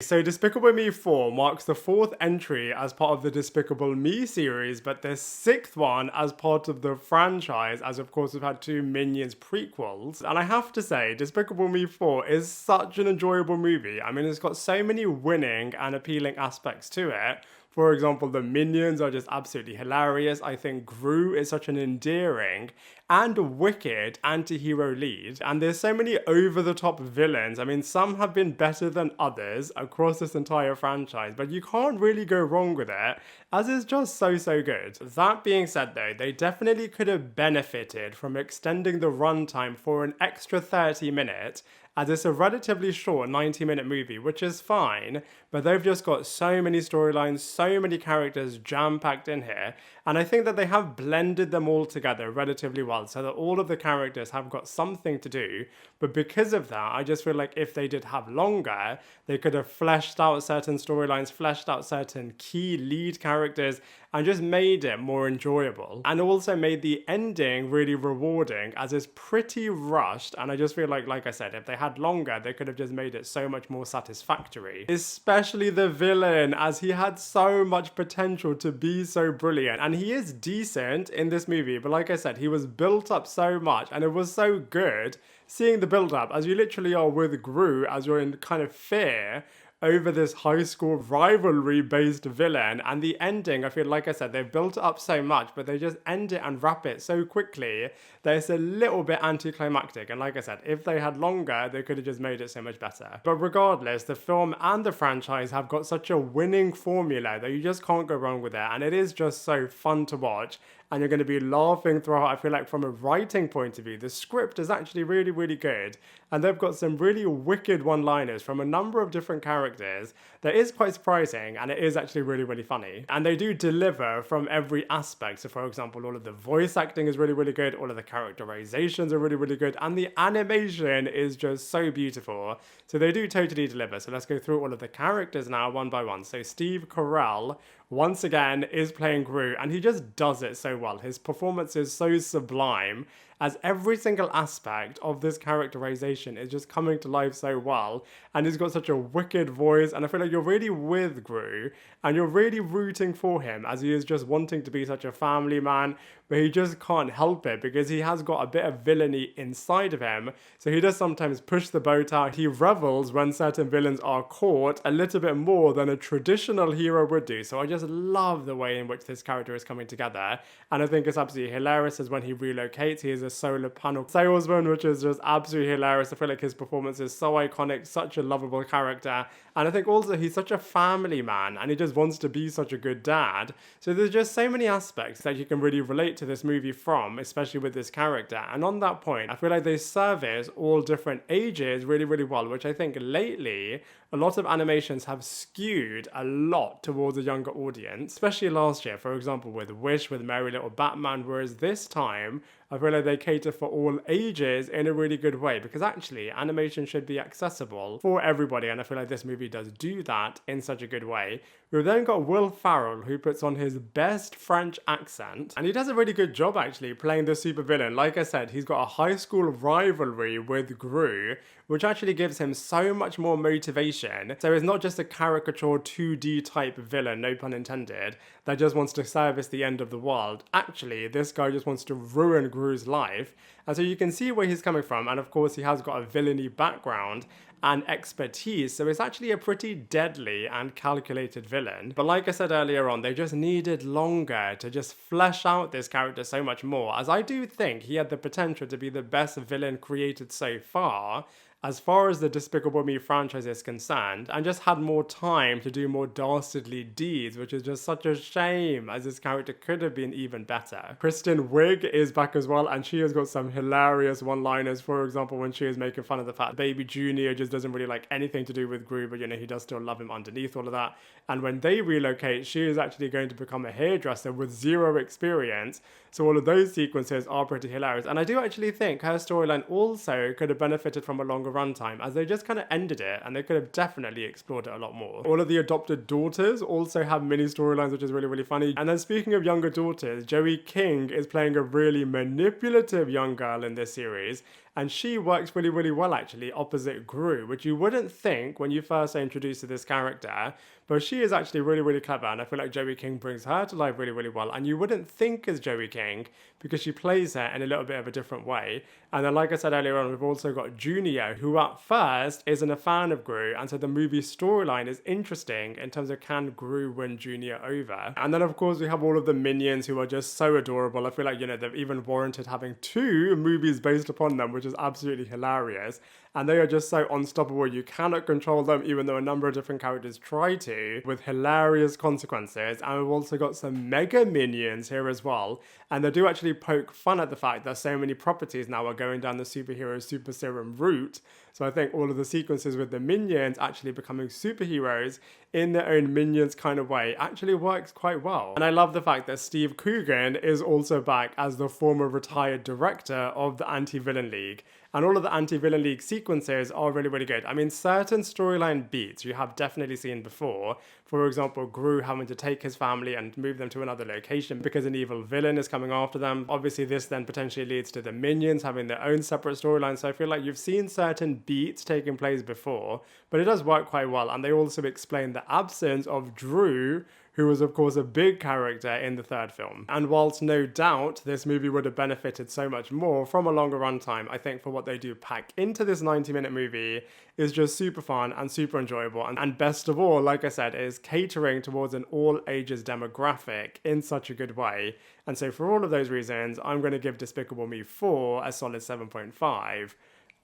So Despicable Me 4 marks the 4th entry as part of the Despicable Me series, but the 6th one as part of the franchise, as of course we've had 2 Minions prequels. And I have to say, Despicable Me 4 is such an enjoyable movie. I mean, it's got so many winning and appealing aspects to it. For example, the Minions are just absolutely hilarious. I think Gru is such an endearing and wicked anti-hero lead. And there's so many over-the-top villains. I mean, some have been better than others across this entire franchise, but you can't really go wrong with it, as it's just so good. That being said though, they definitely could have benefited from extending the runtime for an extra 30 minutes, as it's a relatively short 90-minute movie, which is fine, but they've just got so many storylines, so many characters jam-packed in here, and I think that they have blended them all together relatively well, so that all of the characters have got something to do, but because of that, I just feel like if they did have longer, they could have fleshed out certain storylines, fleshed out certain key lead characters, and just made it more enjoyable. And also made the ending really rewarding, as it's pretty rushed, and I just feel like I said, if they had longer, they could have just made it so much more satisfactory. Especially the villain, as he had so much potential to be so brilliant, and he is decent in this movie, but like I said, he was built up so much, and it was so good seeing the build up, as you literally are with Gru, as you're in kind of fear over this high school rivalry based villain, and the ending, I feel like I said, they've built it up so much, but they just end it and wrap it so quickly that it's a little bit anticlimactic. And like I said, if they had longer, they could have just made it so much better. But regardless, the film and the franchise have got such a winning formula that you just can't go wrong with it, and it is just so fun to watch. And you're going to be laughing throughout. I feel like from a writing point of view, the script is actually really good. And they've got some really wicked one-liners from a number of different characters that is quite surprising, and it is actually really funny. And they do deliver from every aspect. So for example, all of the voice acting is really good, all of the characterizations are really good, and the animation is just so beautiful. So they do totally deliver. So let's go through all of the characters now one by one. So Steve Carell, once again, is playing Gru, and he just does it so well. His performance is so sublime, as every single aspect of this characterization is just coming to life so well, and he's got such a wicked voice, and I feel like you're really with Gru, and you're really rooting for him, as he is just wanting to be such a family man, but he just can't help it, because he has got a bit of villainy inside of him, so he does sometimes push the boat out. He revels when certain villains are caught a little bit more than a traditional hero would do, so I just love the way in which this character is coming together, and I think it's absolutely hilarious as when he relocates, he is a solar panel salesman, which is just absolutely hilarious. I feel like his performance is so iconic, such a lovable character, and I think also he's such a family man, and he just wants to be such a good dad. So there's just so many aspects that you can really relate to this movie from, especially with this character, and on that point, I feel like they service all different ages really well, which I think lately a lot of animations have skewed a lot towards a younger audience, especially last year, for example, with Wish, with Merry Little Batman, whereas this time, I feel like they cater for all ages in a really good way, because actually animation should be accessible for everybody, and I feel like this movie does do that in such a good way. We've then got Will Ferrell, who puts on his best French accent, and he does a really good job actually playing the supervillain. Like I said, he's got a high school rivalry with Gru, which actually gives him so much more motivation. So it's not just a caricature 2D type villain, no pun intended, that just wants to service the end of the world. Actually, this guy just wants to ruin Gru's life. And so you can see where he's coming from, and of course he has got a villainy background and expertise, so it's actually a pretty deadly and calculated villain. But like I said earlier on, they just needed longer to just flesh out this character so much more, as I do think he had the potential to be the best villain created so far as the Despicable Me franchise is concerned, and just had more time to do more dastardly deeds, which is just such a shame, as this character could have been even better. Kristen Wiig is back as well, and she has got some hilarious one-liners. For example, when she is making fun of the fact Baby Junior just doesn't really like anything to do with Gru, but you know, he does still love him underneath all of that. And when they relocate, she is actually going to become a hairdresser with zero experience. So all of those sequences are pretty hilarious. And I do actually think her storyline also could have benefited from a longer runtime, as they just kind of ended it, and they could have definitely explored it a lot more. All of the adopted daughters also have mini storylines, which is really funny. And then speaking of younger daughters, Joey King is playing a really manipulative young girl in this series, And she works really, really well, actually, opposite Gru, which you wouldn't think when you first are introduced to this character. But she is actually really, really clever, and I feel like Joey King brings her to life really, really well. And you wouldn't think as Joey King, because she plays her in a little bit of a different way. And then, like I said earlier on, we've also got Junior, who at first isn't a fan of Gru, and so the movie storyline is interesting in terms of can Gru win Junior over. And then, of course, we have all of the minions who are just so adorable. I feel like, you know, they've even warranted having 2 movies based upon them, which is absolutely hilarious. And they are just so unstoppable. You cannot control them, even though a number of different characters try to, with hilarious consequences. And we've also got some mega minions here as well. And they do actually poke fun at the fact that so many properties now are going down the superhero super serum route. So I think all of the sequences with the minions actually becoming superheroes in their own minions kind of way actually works quite well. And I love the fact that Steve Coogan is also back as the former retired director of the Anti-Villain League. And all of the Anti-Villain League sequences are really, really good. I mean, certain storyline beats you have definitely seen before. For example, Gru having to take his family and move them to another location because an evil villain is coming after them. Obviously, this then potentially leads to the minions having their own separate storylines. So I feel like you've seen certain beats taking place before, but it does work quite well. And they also explain the absence of Drew, who was of course a big character in the 3rd film. And whilst no doubt this movie would have benefited so much more from a longer runtime, I think for what they do pack into this 90-minute movie is just super fun and super enjoyable. And best of all, like I said, is catering towards an all ages demographic in such a good way. And so for all of those reasons, I'm going to give Despicable Me 4 a solid 7.5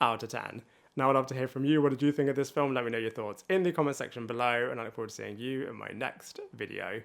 out of 10. Now I'd love to hear from you. What did you think of this film? Let me know your thoughts in the comment section below, and I look forward to seeing you in my next video.